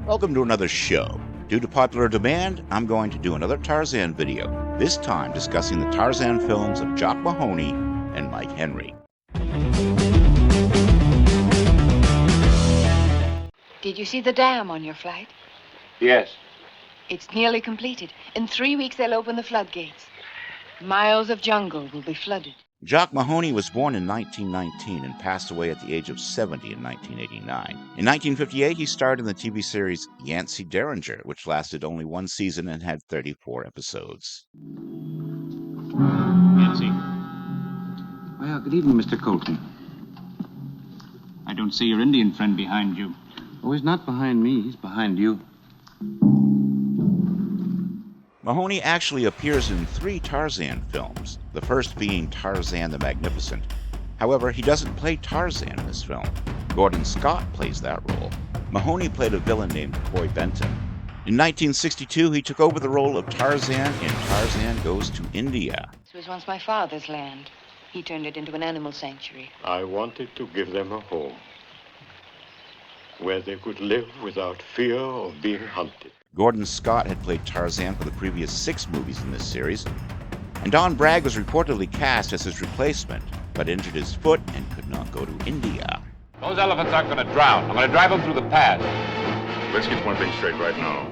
Welcome to another show. Due to popular demand, I'm going to do another Tarzan video, this time discussing the Tarzan films of Jock Mahoney and Mike Henry. Did you see the dam on your flight? Yes. It's nearly completed. In 3 weeks, they'll open the floodgates. Miles of jungle will be flooded. Jock Mahoney was born in 1919 and passed away at the age of 70 in 1989. In 1958, he starred in the TV series Yancey Derringer, which lasted only one season and had 34 episodes. Yancey. Well, good evening, Mr. Colton. I don't see your Indian friend behind you. Oh, he's not behind me. He's behind you. Mahoney actually appears in 3 Tarzan films, the first being Tarzan the Magnificent. However, he doesn't play Tarzan in this film. Gordon Scott plays that role. Mahoney played a villain named Coy Benton. In 1962, he took over the role of Tarzan in Tarzan Goes to India. This was once my father's land. He turned it into an animal sanctuary. I wanted to give them a home where they could live without fear of being hunted. Gordon Scott had played Tarzan for the previous 6 movies in this series, and Don Bragg was reportedly cast as his replacement, but injured his foot and could not go to India. Those elephants aren't going to drown. I'm going to drive them through the pass. Let's get one thing straight right now.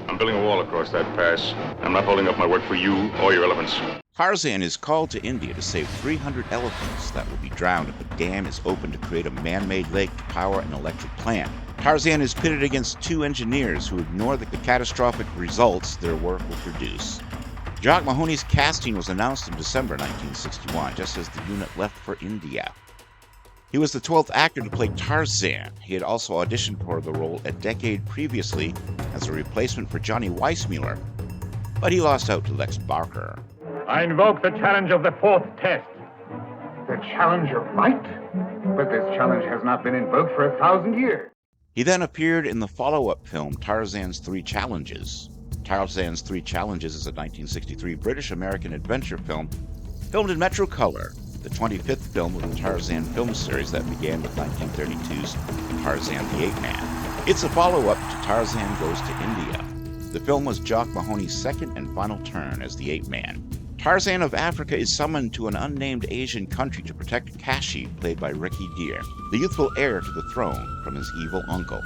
I'm building a wall across that pass. I'm not holding up my work for you or your elephants. Tarzan is called to India to save 300 elephants that will be drowned if a dam is opened to create a man-made lake to power an electric plant. Tarzan is pitted against 2 engineers who ignore the catastrophic results their work will produce. Jock Mahoney's casting was announced in December 1961, just as the unit left for India. He was the 12th actor to play Tarzan. He had also auditioned for the role a decade previously as a replacement for Johnny Weissmuller, but he lost out to Lex Barker. I invoke the challenge of the 4th test. The challenge of might? But this challenge has not been invoked for 1,000 years. He then appeared in the follow-up film Tarzan's 3 Challenges. Tarzan's 3 Challenges is a 1963 British-American adventure film filmed in Metrocolor, the 25th film of the Tarzan film series that began with 1932's Tarzan the Ape Man. It's a follow-up to Tarzan Goes to India. The film was Jock Mahoney's second and final turn as the Ape Man. Tarzan of Africa is summoned to an unnamed Asian country to protect Kashi, played by Ricky Deer, the youthful heir to the throne from his evil uncle,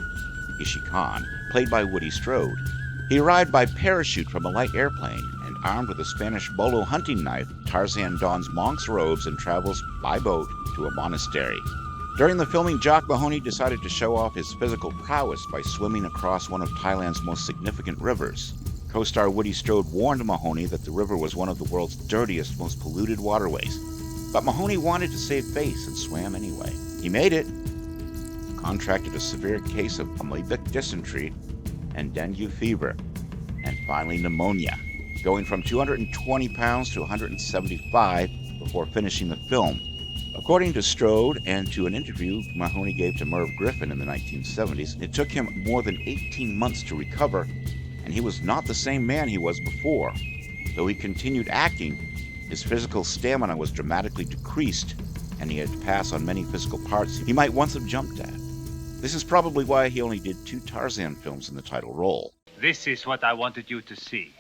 Ishi Khan, played by Woody Strode. He arrived by parachute from a light airplane, and armed with a Spanish bolo hunting knife, Tarzan dons monk's robes and travels by boat to a monastery. During the filming, Jock Mahoney decided to show off his physical prowess by swimming across one of Thailand's most significant rivers. Co-star Woody Strode warned Mahoney that the river was one of the world's dirtiest, most polluted waterways. But Mahoney wanted to save face and swam anyway. He made it, contracted a severe case of amoebic dysentery and dengue fever, and finally pneumonia, going from 220 pounds to 175 before finishing the film. According to Strode and to an interview Mahoney gave to Merv Griffin in the 1970s, it took him more than 18 months to recover, and he was not the same man he was before. Though he continued acting, his physical stamina was dramatically decreased, and he had to pass on many physical parts he might once have jumped at. This is probably why he only did 2 Tarzan films in the title role. This is what I wanted you to see.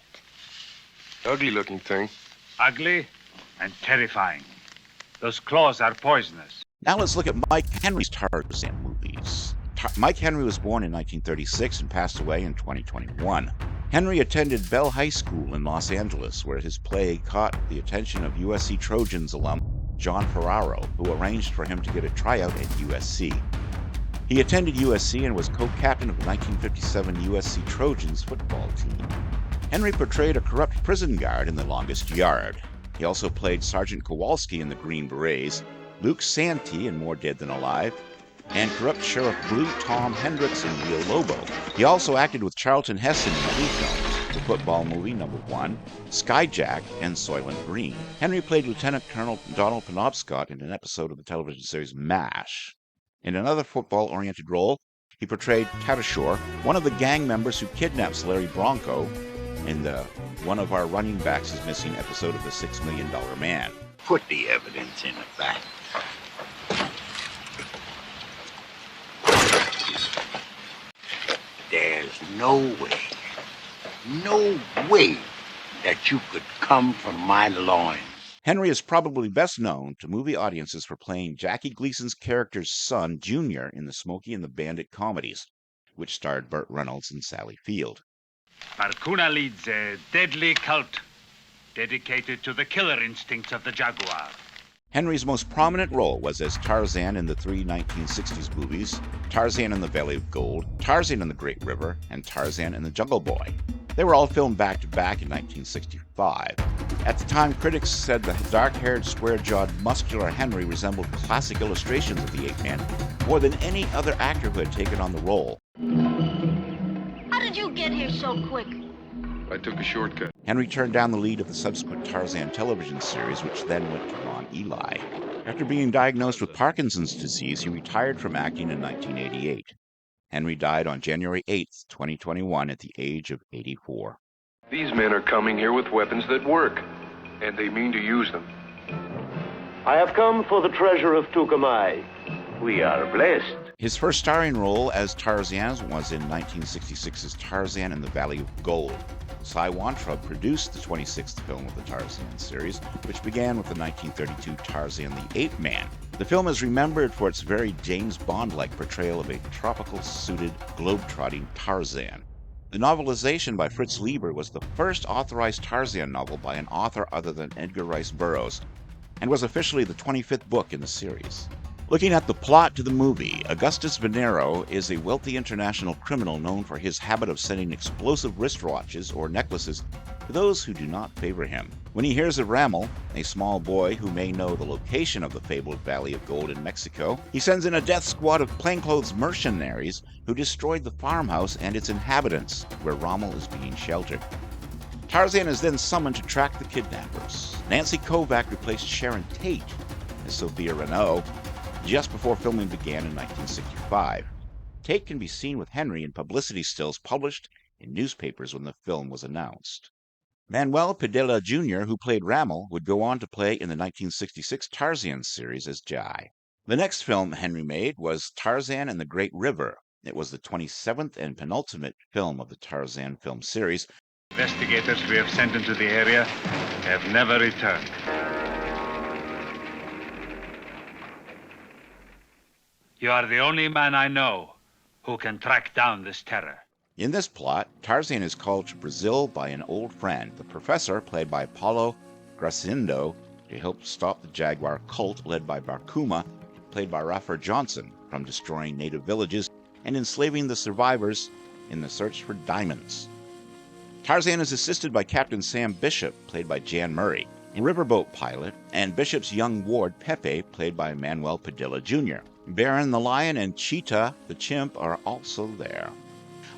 Ugly-looking thing. Ugly and terrifying. Those claws are poisonous. Now let's look at Mike Henry's Tarzan movies. Mike Henry was born in 1936 and passed away in 2021. Henry attended Bell High School in Los Angeles, where his play caught the attention of USC Trojans alum John Ferraro, who arranged for him to get a tryout at USC. He attended USC and was co-captain of the 1957 USC Trojans football team. Henry portrayed a corrupt prison guard in The Longest Yard. He also played Sergeant Kowalski in The Green Berets, Luke Santee in More Dead Than Alive, and corrupt Sheriff Blue Tom Hendricks in Rio Lobo. He also acted with Charlton Heston in 2 films, the football movie No. 1, Skyjack, and Soylent Green. Henry played Lieutenant Colonel Donald Penobscot in an episode of the television series MASH. In another football-oriented role, he portrayed Tatashore, one of the gang members who kidnaps Larry Bronco in the One of Our Running Backs is Missing episode of The $6 Million Man. Put the evidence in a bag. There's no way that you could come from my loins. Henry is probably best known to movie audiences for playing Jackie Gleason's character's son, Junior, in the Smokey and the Bandit comedies, which starred Burt Reynolds and Sally Field. Barcuna leads a deadly cult dedicated to the killer instincts of the jaguar. Henry's most prominent role was as Tarzan in the three 1960s movies, Tarzan in the Valley of Gold, Tarzan in the Great River, and Tarzan and the Jungle Boy. They were all filmed back-to-back in 1965. At the time, critics said the dark-haired, square-jawed, muscular Henry resembled classic illustrations of the ape-man more than any other actor who had taken on the role. How did you get here so quick? I took a shortcut. Henry turned down the lead of the subsequent Tarzan television series, which then went to Ron Ely. After being diagnosed with Parkinson's disease, he retired from acting in 1988. Henry died on January 8, 2021, at the age of 84. These men are coming here with weapons that work, and they mean to use them. I have come for the treasure of Tukamai. We are blessed. His first starring role as Tarzan was in 1966's Tarzan in the Valley of Gold. Cy Weintraub produced the 26th film of the Tarzan series, which began with the 1932 Tarzan the Ape Man. The film is remembered for its very James Bond-like portrayal of a tropical-suited, globe-trotting Tarzan. The novelization by Fritz Leiber was the first authorized Tarzan novel by an author other than Edgar Rice Burroughs, and was officially the 25th book in the series. Looking at the plot to the movie, Augustus Venero is a wealthy international criminal known for his habit of sending explosive wristwatches or necklaces to those who do not favor him. When he hears of Ramel, a small boy who may know the location of the fabled Valley of Gold in Mexico, he sends in a death squad of plainclothes mercenaries who destroyed the farmhouse and its inhabitants, where Rommel is being sheltered. Tarzan is then summoned to track the kidnappers. Nancy Kovac replaced Sharon Tate as Sophia Renault just before filming began in 1965. Tate can be seen with Henry in publicity stills published in newspapers when the film was announced. Manuel Padilla Jr., who played Ramel, would go on to play in the 1966 Tarzan series as Jai. The next film Henry made was Tarzan and the Great River. It was the 27th and penultimate film of the Tarzan film series. Investigators we have sent into the area have never returned. You are the only man I know who can track down this terror. In this plot, Tarzan is called to Brazil by an old friend, the professor, played by Paulo Gracindo, to help stop the jaguar cult led by Barkuma, played by Raffer Johnson, from destroying native villages and enslaving the survivors in the search for diamonds. Tarzan is assisted by Captain Sam Bishop, played by Jan Murray, a riverboat pilot, and Bishop's young ward, Pepe, played by Manuel Padilla Jr. Baron the lion and Cheetah the chimp are also there.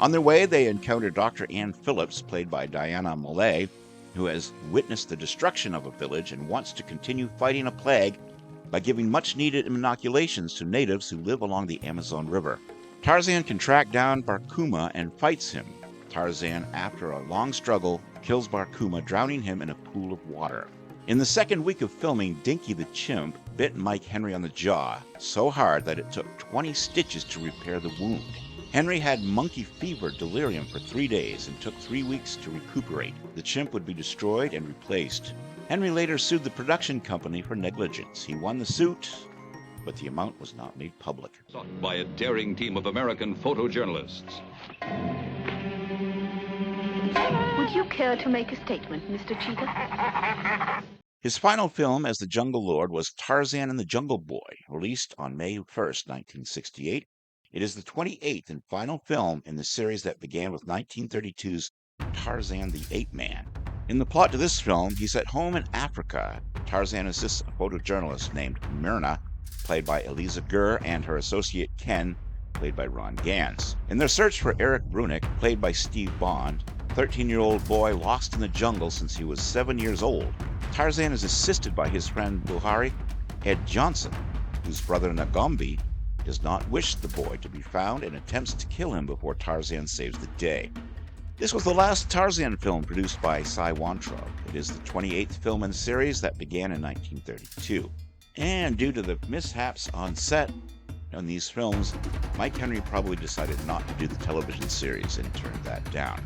On their way, they encounter Dr. Ann Phillips, played by Diana Malay, who has witnessed the destruction of a village and wants to continue fighting a plague by giving much-needed inoculations to natives who live along the Amazon River. Tarzan can track down Barkuma and fights him. Tarzan, after a long struggle, kills Barkuma, drowning him in a pool of water. In the second week of filming, Dinky the chimp bit Mike Henry on the jaw so hard that it took 20 stitches to repair the wound. Henry had monkey fever delirium for 3 days and took 3 weeks to recuperate. The chimp would be destroyed and replaced. Henry later sued the production company for negligence. He won the suit, but the amount was not made public. Sought by a daring team of American photojournalists. Would you care to make a statement, Mr. Cheetah? His final film as the Jungle Lord was Tarzan and the Jungle Boy, released on May 1, 1968. It is the 28th and final film in the series that began with 1932's Tarzan the Ape Man. In the plot to this film, he's at home in Africa. Tarzan assists a photojournalist named Myrna, played by Eliza Gurr, and her associate Ken, played by Ron Gans. In their search for Eric Brunick, played by Steve Bond, a 13-year-old boy lost in the jungle since he was 7 years old, Tarzan is assisted by his friend Buhari Ed Johnson, whose brother Nagombi does not wish the boy to be found and attempts to kill him before Tarzan saves the day. This was the last Tarzan film produced by Cy Weintraub. It is the 28th film in the series that began in 1932. And due to the mishaps on set, in these films, Mike Henry probably decided not to do the television series and turned that down.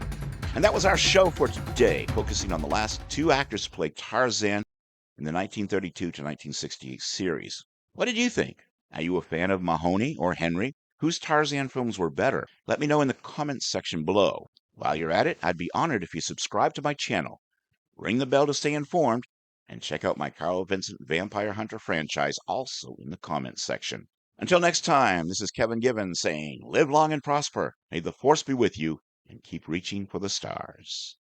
And that was our show for today, focusing on the last two actors who played Tarzan in the 1932 to 1968 series. What did you think? Are you a fan of Mahoney or Henry? Whose Tarzan films were better? Let me know in the comments section below. While you're at it, I'd be honored if you subscribe to my channel, ring the bell to stay informed, and check out my Carl Vincent Vampire Hunter franchise also in the comments section. Until next time, this is Kevin Given saying, live long and prosper. May the force be with you, and keep reaching for the stars.